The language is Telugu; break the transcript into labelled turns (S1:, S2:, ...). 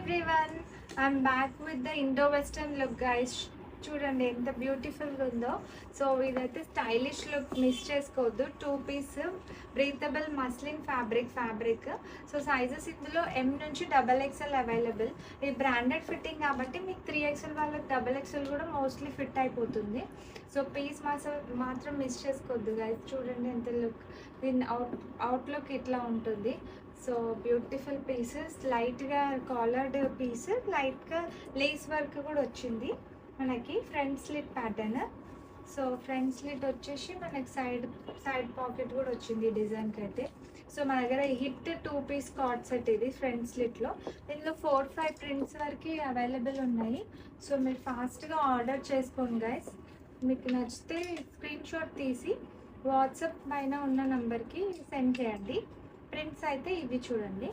S1: Everyone, I'm back with the Indo western look guys. చూడండి ఎంత బ్యూటిఫుల్గా ఉందో. సో ఇదైతే స్టైలిష్ లుక్ మిస్ చేసుకోవద్దు. 2 piece breathable muslin fabric. So sizes ఇందులో M నుంచి XXL అవైలబుల్. ఇది బ్రాండెడ్ ఫిట్టింగ్ కాబట్టి మీకు 3XL వాళ్ళకి XXL కూడా మోస్ట్లీ ఫిట్ అయిపోతుంది. సో పీస్ మాత్రం మిస్ చేసుకోవద్దు గైస్. చూడండి ఎంత లుక్, దీని అవుట్లుక్ ఇట్లా ఉంటుంది. సో బ్యూటిఫుల్ పీసెస్, లైట్గా కాలర్డ్ పీస్, లైట్గా లేస్ వర్క్ కూడా వచ్చింది మనకి. Front slit pattern. So front slit వచ్చేసి మనకి సైడ్ పాకెట్ కూడా వచ్చింది డిజైన్కి అయితే. సో మన దగ్గర హిట్ 2 పీస్ కార్డ్ సెట్ ఇది ఫ్రంట్ స్లిట్లో. దీనిలో 4-5 ప్రింట్స్ వరకు అవైలబుల్ ఉన్నాయి. సో మీరు ఫాస్ట్గా ఆర్డర్ చేసుకోండి గైస్. మీకు నచ్చితే స్క్రీన్ షాట్ తీసి వాట్సాప్ పైన ఉన్న నంబర్కి సెండ్ చేయండి. ప్రింట్స్ అయితే ఇవి చూడండి.